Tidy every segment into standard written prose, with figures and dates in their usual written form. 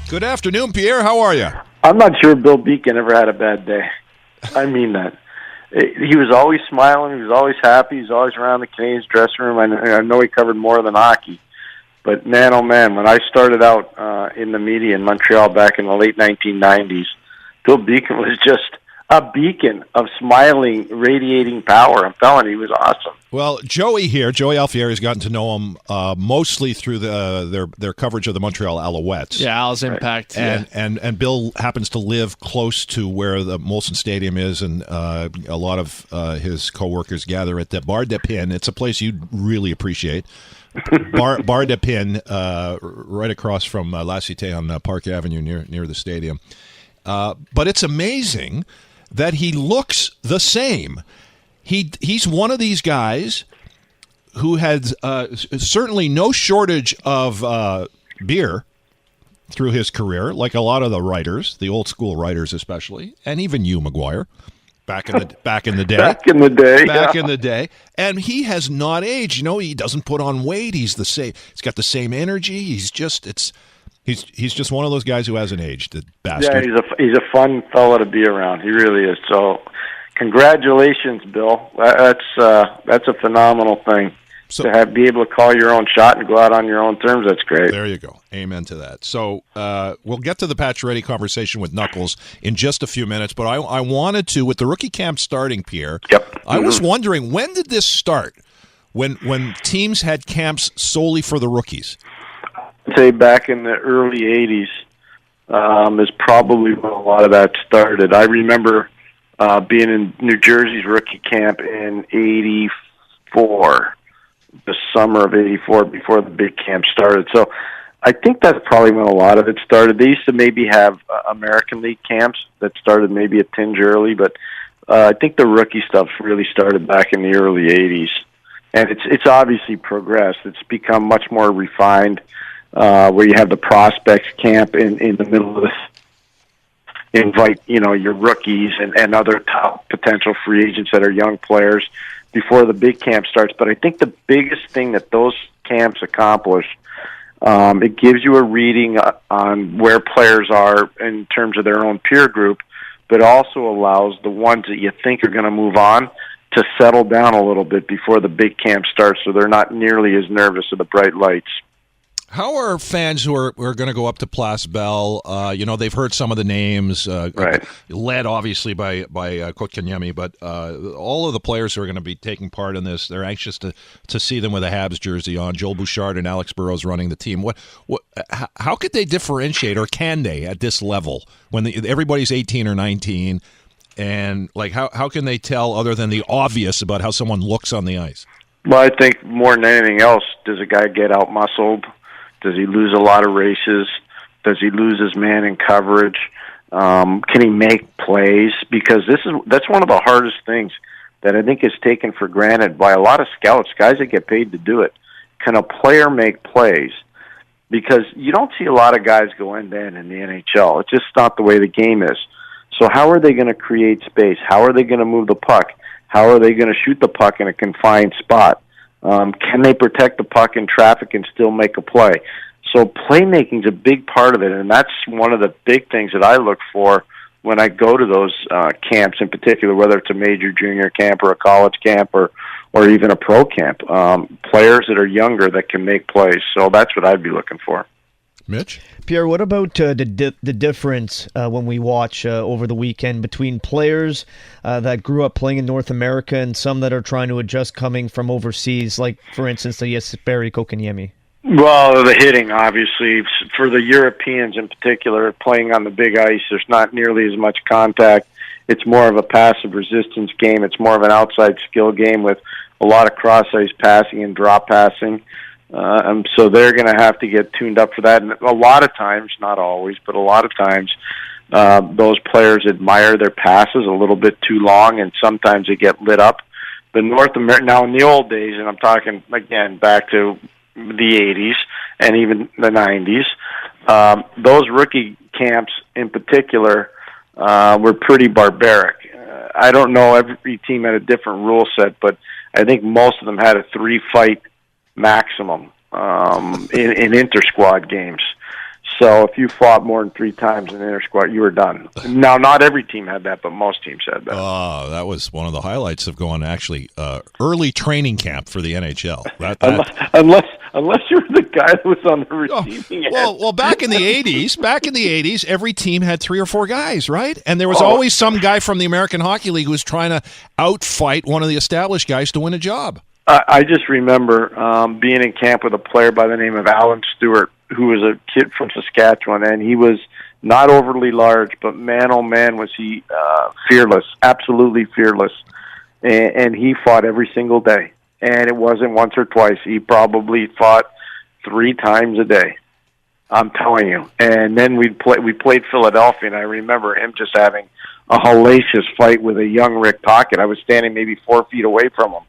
Good afternoon, Pierre. How are you? I'm not sure Bill Beacon ever had a bad day. I mean that. He was always smiling. He was always happy. He was always around the Canadiens dressing room. I know he covered more than hockey. But, man, oh, man, when I started out in the media in Montreal back in the late 1990s, Bill Beacon was just a beacon of smiling, radiating power. I'm telling you, he was awesome. Well, Joey Alfieri has gotten to know him mostly through their coverage of the Montreal Alouettes. Yeah, Al's Impact. Right. And Bill happens to live close to where the Molson Stadium is, and a lot of his coworkers gather at the Bar de Pin. It's a place you'd really appreciate. Bar de Pin, right across from La Cité on Park Avenue near the stadium. But it's amazing that he looks the same. He's one of these guys who had certainly no shortage of beer through his career, like a lot of the writers, the old school writers especially, and even you, McGuire, back in the day. And he has not aged. You know, he doesn't put on weight. He's the same. He's got the same energy. He's just one of those guys who hasn't aged. The bastard. Yeah, he's a fun fellow to be around. He really is. So, congratulations, Bill. That's a phenomenal thing. So, to be able to call your own shot and go out on your own terms, that's great. There you go. Amen to that. So we'll get to the Pacioretty conversation with Knuckles in just a few minutes, but I wanted to, with the rookie camp starting, Pierre, I was wondering, when did this start? When teams had camps solely for the rookies? I'd say back in the early 80s is probably when a lot of that started. I remember being in New Jersey's rookie camp in 84. The summer of 84 before the big camp started. So I think that's probably when a lot of it started. They used to maybe have American League camps that started maybe a tinge early, but I think the rookie stuff really started back in the early 80s. And it's obviously progressed. It's become much more refined, where you have the prospects camp in the middle of this. Invite, your rookies and other top potential free agents that are young players before the big camp starts. But I think the biggest thing that those camps accomplish, it gives you a reading on where players are in terms of their own peer group, but also allows the ones that you think are going to move on to settle down a little bit before the big camp starts, so they're not nearly as nervous of the bright lights. How are fans who are going to go up to Place Bell? They've heard some of the names, right. Led obviously by Kotkaniemi, but all of the players who are going to be taking part in this, they're anxious to see them with a Habs jersey on. Joel Bouchard and Alex Burrows running the team. How could they differentiate, or can they, at this level when everybody's 18 or 19? And how can they tell, other than the obvious, about how someone looks on the ice? Well, I think more than anything else, does a guy get out muscled? Does he lose a lot of races? Does he lose his man in coverage? Can he make plays? Because that's one of the hardest things that I think is taken for granted by a lot of scouts, guys that get paid to do it. Can a player make plays? Because you don't see a lot of guys go end-to-end in the NHL. It's just not the way the game is. So how are they going to create space? How are they going to move the puck? How are they going to shoot the puck in a confined spot? Can they protect the puck in traffic and still make a play? So playmaking is a big part of it, and that's one of the big things that I look for when I go to those camps in particular, whether it's a major junior camp or a college camp or even a pro camp. Players that are younger that can make plays. So that's what I'd be looking for. Mitch? Pierre, what about the difference when we watch over the weekend between players that grew up playing in North America and some that are trying to adjust coming from overseas, like, for instance, the Jesperi Kotkaniemi? Well, the hitting, obviously. For the Europeans in particular, playing on the big ice, there's not nearly as much contact. It's more of a passive resistance game. It's more of an outside skill game with a lot of cross-ice passing and drop passing. So they're going to have to get tuned up for that. And a lot of times, not always, but a lot of times, those players admire their passes a little bit too long, and sometimes they get lit up. But North America, now in the old days, and I'm talking, again, back to the 80s and even the 90s, those rookie camps in particular were pretty barbaric. I don't know, every team had a different rule set, but I think most of them had a 3-fight maximum in inter-squad games. So if you fought more than 3 times in the inter squad, you were done. Now, not every team had that, but most teams had that. Oh, that was one of the highlights of going actually early training camp for the NHL. Unless you were the guy that was on the receiving end. Well, back in the 80s, every team had 3 or 4 guys, right? And there was always some guy from the American Hockey League who was trying to outfight one of the established guys to win a job. I just remember being in camp with a player by the name of Alan Stewart, who was a kid from Saskatchewan, and he was not overly large, but man, oh man, was he fearless, absolutely fearless. And he fought every single day. And it wasn't once or twice. He probably fought 3 times a day. I'm telling you. And then we played Philadelphia, and I remember him just having a hellacious fight with a young Rick Tocchet. I was standing maybe 4 feet away from him.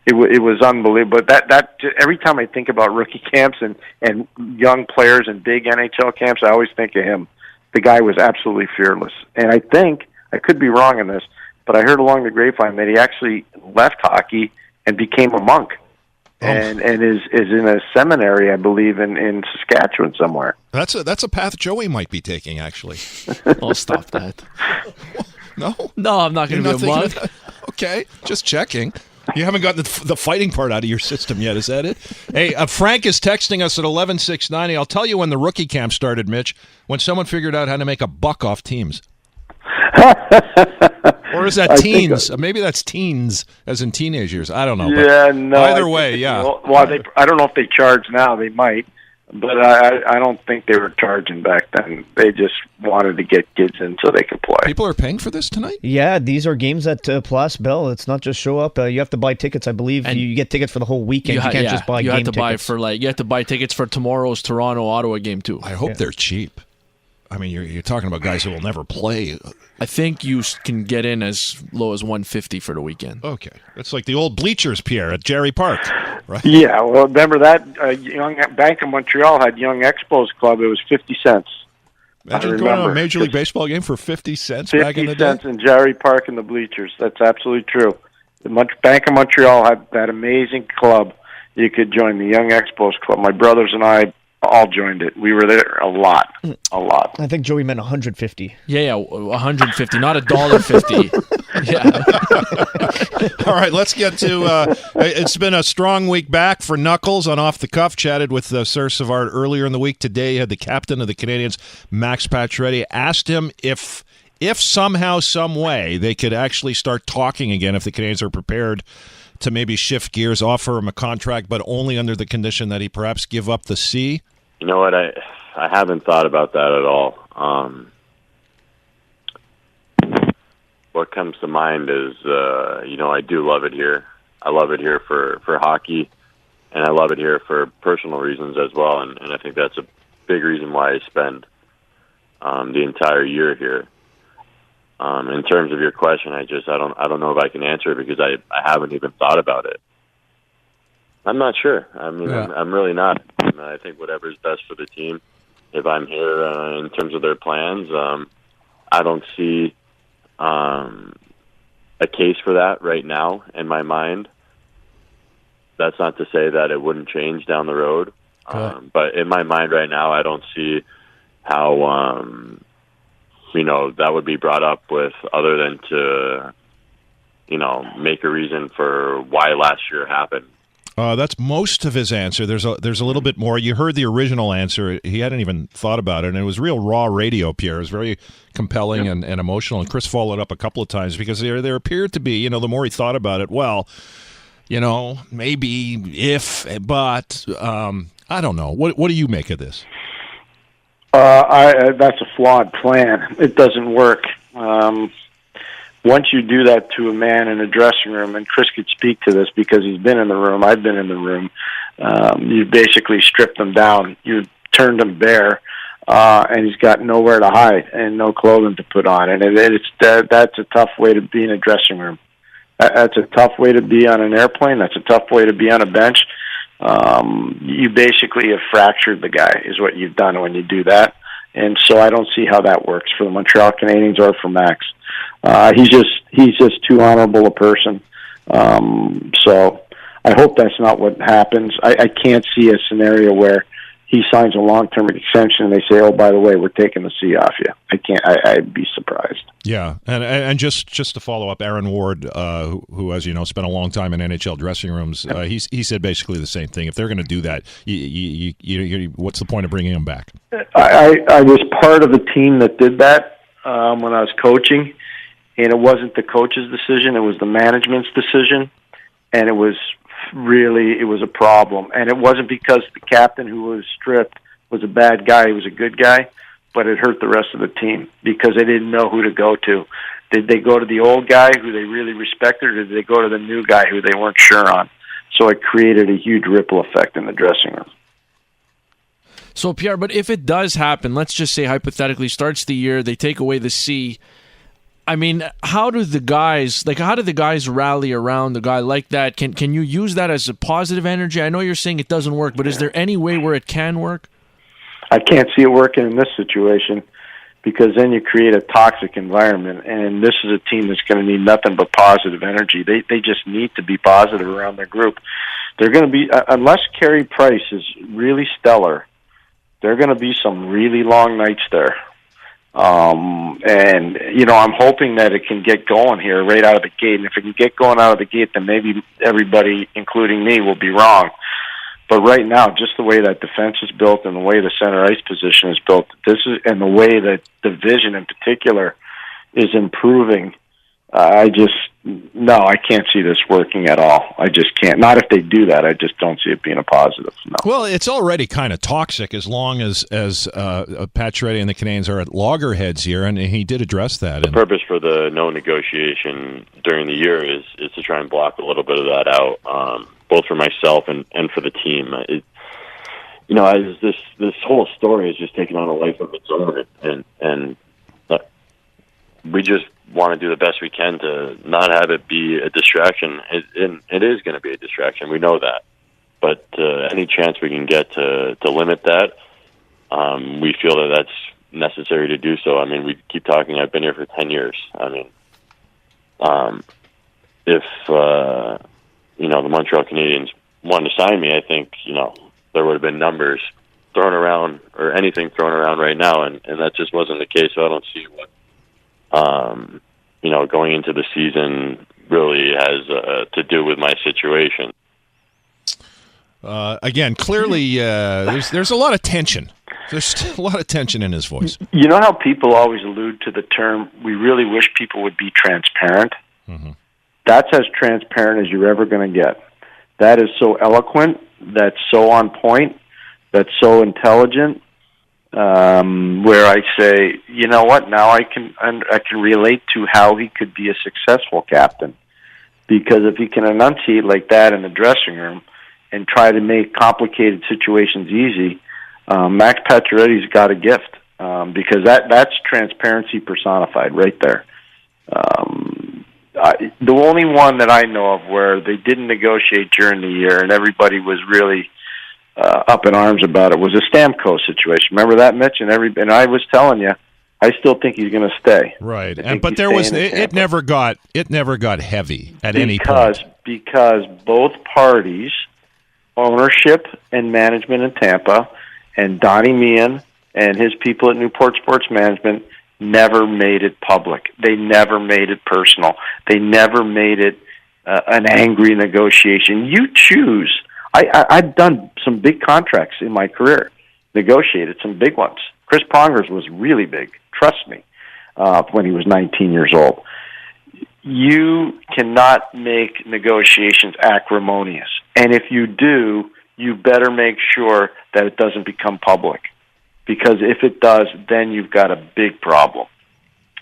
It was unbelievable. But that every time I think about rookie camps and young players and big NHL camps, I always think of him. The guy was absolutely fearless. And I think, I could be wrong in this, but I heard along the grapevine that he actually left hockey and became a monk. And is in a seminary, I believe, in Saskatchewan somewhere. That's a path Joey might be taking, actually. I'll stop that. No, I'm not going to be a monk. Okay, just checking. You haven't gotten the fighting part out of your system yet, is that it? Hey, Frank is texting us at 11690. I'll tell you when the rookie camp started, Mitch, when someone figured out how to make a buck off teams. Or is that teens? Maybe that's teens, as in teenage years. I don't know. Yeah, no. Either way, yeah. Well, I don't know if they charge now. They might. But I don't think they were charging back then. They just wanted to get kids in so they could play. People are paying for this tonight? Yeah, these are games at Place Bell. It's not just show up. You have to buy tickets. I believe you get tickets for the whole weekend. You can't just buy game tickets. You have to buy tickets for tomorrow's Toronto-Ottawa game, too. I hope they're cheap. I mean, you're talking about guys who will never play. I think you can get in as low as $150 for the weekend. Okay. It's like the old bleachers, Pierre, at Jerry Park, right? Yeah, well, remember that young Bank of Montreal had Young Expos Club. It was 50 cents. Imagine going to a Major League Baseball game for 50 cents back in the day. 50 cents in Jerry Park in the bleachers. That's absolutely true. The Bank of Montreal had that amazing club. You could join the Young Expos Club. My brothers and I all joined it. We were there a lot. I think Joey meant 150. Yeah, 150, not $1.50. Yeah. All right, let's get to. It's been a strong week back for Knuckles on Off the Cuff. Chatted with Sir Savard earlier in the week. Today, had the captain of the Canadiens, Max Pacioretty, asked him if somehow, some way, they could actually start talking again. If the Canadiens are prepared to maybe shift gears, offer him a contract, but only under the condition that he perhaps give up the C. You know what? I haven't thought about that at all. What comes to mind is, I do love it here. I love it here for hockey, and I love it here for personal reasons as well. And I think that's a big reason why I spend the entire year here. In terms of your question, I don't know if I can answer it because I haven't even thought about it. I'm not sure. I mean, yeah. I'm really not. I think whatever is best for the team. If I'm here in terms of their plans, I don't see a case for that right now in my mind. That's not to say that it wouldn't change down the road. But in my mind right now, I don't see how, that would be brought up with other than to, make a reason for why last year happened. That's most of his answer. There's a little bit more. You heard the original answer. He hadn't even thought about it, and it was real raw radio, Pierre. It was very compelling and emotional, and Chris followed up a couple of times because there appeared to be, the more he thought about it, maybe if, but I don't know. What do you make of this? That's a flawed plan. It doesn't work. Once you do that to a man in a dressing room, and Chris could speak to this because he's been in the room, I've been in the room, you basically stripped him down. You turned him bare, and he's got nowhere to hide and no clothing to put on. And that's a tough way to be in a dressing room. That's a tough way to be on an airplane. That's a tough way to be on a bench. You basically have fractured the guy is what you've done when you do that. And so I don't see how that works for the Montreal Canadiens or for Max. He's just too honorable a person. So I hope that's not what happens. I can't see a scenario where he signs a long-term extension and they say, "Oh, by the way, we're taking the C off you." I'd be surprised. Yeah, and just to follow up, Aaron Ward, who, as you know, spent a long time in NHL dressing rooms, he said basically the same thing. If they're going to do that, what's the point of bringing him back? I was part of the team that did that when I was coaching, and it wasn't the coach's decision; it was the management's decision, and it was a problem. And it wasn't because the captain who was stripped was a bad guy; he was a good guy. But it hurt the rest of the team because they didn't know who to go to. Did they go to the old guy who they really respected, or did they go to the new guy who they weren't sure on? So it created a huge ripple effect in the dressing room. So, Pierre, but if it does happen, let's just say hypothetically, starts the year, they take away the C. I mean, how do the guys rally around a guy like that? Can you use that as a positive energy? I know you're saying it doesn't work, but is there any way where it can work? I can't see it working in this situation because then you create a toxic environment, and this is a team that's going to need nothing but positive energy. They just need to be positive around their group. They're going to be, unless Carey Price is really stellar, there are going to be some really long nights there. And, I'm hoping that it can get going here right out of the gate. And if it can get going out of the gate, then maybe everybody, including me, will be wrong. But right now, just the way that defense is built and the way the center ice position is built, and the way that division in particular is improving, I can't see this working at all. I just can't. Not if they do that. I just don't see it being a positive. No. Well, it's already kind of toxic as long as Pacioretty and the Canadiens are at loggerheads here, and he did address that. The purpose for the no negotiation during the year is to try and block a little bit of that out. Both for myself and for the team. As this whole story has just taken on a life of its own, and we just want to do the best we can to not have it be a distraction. It is going to be a distraction. We know that. But any chance we can get to limit that, we feel that that's necessary to do so. I mean, we keep talking. I've been here for 10 years. I mean, if the Montreal Canadiens wanted to sign me, I think, there would have been numbers thrown around or anything thrown around right now, and that just wasn't the case. So I don't see what, going into the season really has to do with my situation. Again, clearly, there's a lot of tension. There's still a lot of tension in his voice. You know how people always allude to the term, we really wish people would be transparent? Mm-hmm. That's as transparent as you're ever going to get. That is so eloquent. That's so on point. That's so intelligent. Where I say, you know what? Now I can relate to how he could be a successful captain, because if he can enunciate like that in the dressing room and try to make complicated situations easy, Max Pacioretty's got a gift, because that's transparency personified right there. The only one that I know of where they didn't negotiate during the year and everybody was really up in arms about it was a Stamkos situation. Remember that, Mitch? And I was telling you, I still think he's going to stay. Right, but there was it never got heavy at any point because both parties, ownership and management in Tampa, and Donnie Meehan and his people at Newport Sports Management never made it public. They never made it personal. They never made it an angry negotiation. You choose. I've done some big contracts in my career, negotiated some big ones. Chris Ponger's was really big, trust me, when he was 19 years old. You cannot make negotiations acrimonious. And if you do, you better make sure that it doesn't become public. Because if it does, then you've got a big problem.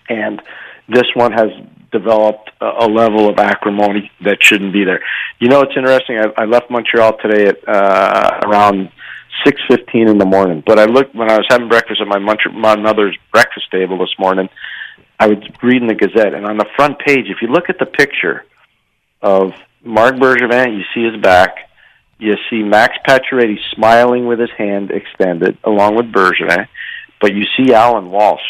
And this one has developed a level of acrimony that shouldn't be there. It's interesting. I left Montreal today at around 6:15 in the morning. But I looked when I was having breakfast at my mother's breakfast table this morning. I was reading the Gazette, and on the front page, if you look at the picture of Marc Bergevin, you see his back. You see Max Pacioretty smiling with his hand extended, along with Bergevin. But you see Alan Walsh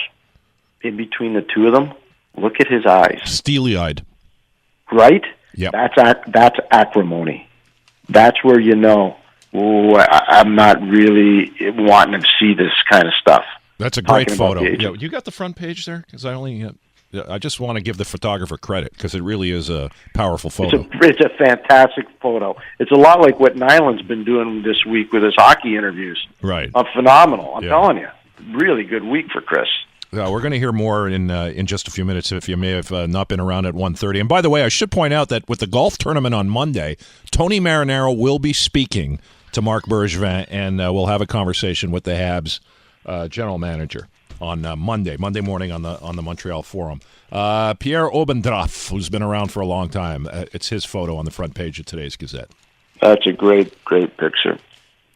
in between the two of them. Look at his eyes. Steely-eyed. Right? Yep. That's acrimony. That's where you know I'm not really wanting to see this kind of stuff. That's a great Talking about photo. the agent. Yeah, you got the front page there? Because I just want to give the photographer credit because it really is a powerful photo. It's a fantastic photo. It's a lot like what Nyland's been doing this week with his hockey interviews. Right. Phenomenal. I'm telling you. Really good week for Chris. We're going to hear more in just a few minutes if you may have not been around at 1:30. And by the way, I should point out that with the golf tournament on Monday, Tony Marinaro will be speaking to Marc Bergevin, and we'll have a conversation with the Habs general manager on Monday morning on the Montreal Forum. Pierre Obendraff, who's been around for a long time, it's his photo on the front page of today's Gazette. That's a great picture.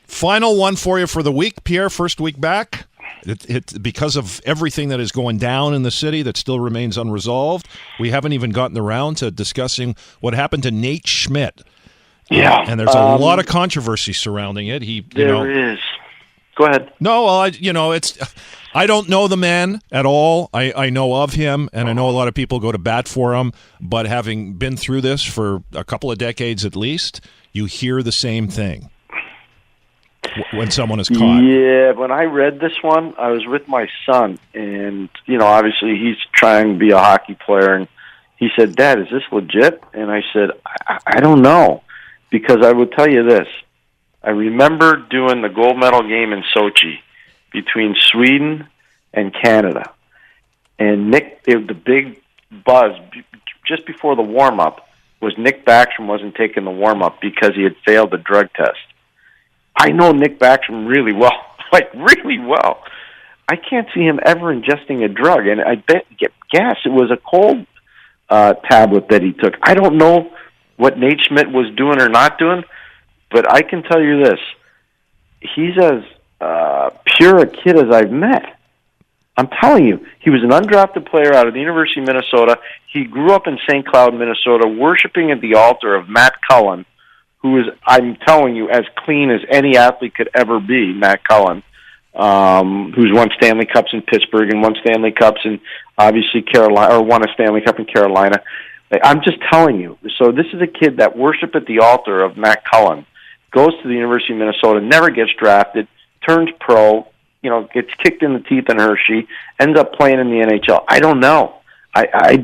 Final one for you for the week, Pierre. First week back. Because of everything that is going down in the city that still remains unresolved, we haven't even gotten around to discussing what happened to Nate Schmidt. Yeah, and there's a lot of controversy surrounding it. There is. Go ahead. No, well, I don't know the man at all. I know of him, and I know a lot of people go to bat for him. But having been through this for a couple of decades at least, you hear the same thing when someone is caught. Yeah, when I read this one, I was with my son, and obviously he's trying to be a hockey player, and he said, "Dad, is this legit?" And I said, I don't know, because I will tell you this. I remember doing the gold medal game in Sochi between Sweden and Canada, and the big buzz just before the warm-up was Nick Backstrom wasn't taking the warm-up because he had failed the drug test. I know Nick Backstrom really well, really well. I can't see him ever ingesting a drug, and I guess it was a cold tablet that he took. I don't know what Nate Schmidt was doing or not doing, but I can tell you this. He's as pure a kid as I've met. I'm telling you, he was an undrafted player out of the University of Minnesota. He grew up in St. Cloud, Minnesota, worshiping at the altar of Matt Cullen, who is, I'm telling you, as clean as any athlete could ever be, Matt Cullen, who's won Stanley Cups in Pittsburgh and won Stanley Cups in, obviously, Carolina, or won a Stanley Cup in Carolina. I'm just telling you. So this is a kid that worshiped at the altar of Matt Cullen, goes to the University of Minnesota, never gets drafted, turns pro, gets kicked in the teeth in Hershey, ends up playing in the NHL. I don't know. I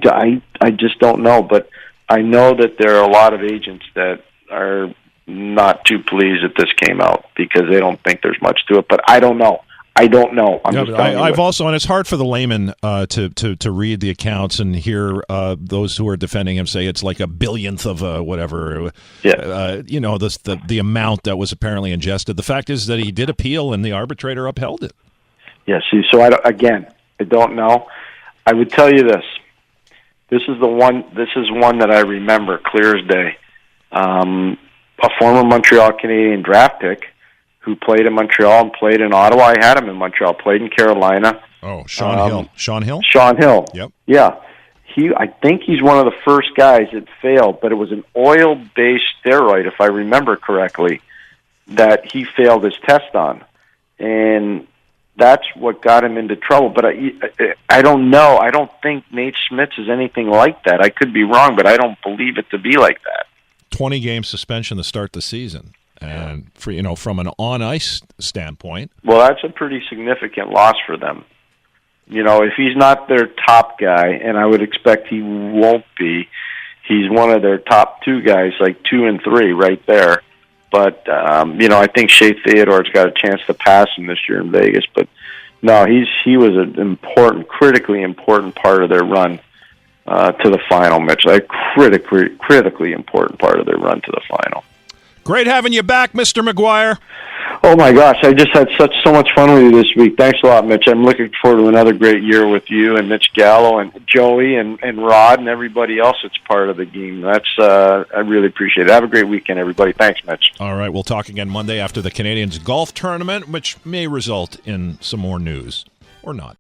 just don't know. But I know that there are a lot of agents that are not too pleased that this came out because they don't think there's much to it. But I don't know. I'm just telling you. I've also, and it's hard for the layman to read the accounts and hear those who are defending him say it's like a billionth of whatever. Yeah. The amount that was apparently ingested. The fact is that he did appeal and the arbitrator upheld it. Yeah. See, so I don't know. I would tell you this. This is one that I remember clear as day. A former Montreal Canadian draft pick who played in Montreal and played in Ottawa. I had him in Montreal, played in Carolina. Oh, Sean Hill. Sean Hill? Sean Hill. Yep. Yeah. I think he's one of the first guys that failed, but it was an oil-based steroid, if I remember correctly, that he failed his test on. And that's what got him into trouble. But I don't know. I don't think Nate Schmitz is anything like that. I could be wrong, but I don't believe it to be like that. 20-game suspension to start the season. And from an on-ice standpoint, well, that's a pretty significant loss for them. If he's not their top guy, and I would expect he won't be, he's one of their top two guys, like 2 and 3 right there. But I think Shea Theodore's got a chance to pass him this year in Vegas. But no, he was an critically important part of their run to the final, Mitch. Like critically important part of their run to the final. Great having you back, Mr. McGuire. Oh, my gosh. I just had so much fun with you this week. Thanks a lot, Mitch. I'm looking forward to another great year with you and Mitch Gallo and Joey and Rod and everybody else that's part of the game. I really appreciate it. Have a great weekend, everybody. Thanks, Mitch. All right. We'll talk again Monday after the Canadiens golf tournament, which may result in some more news or not.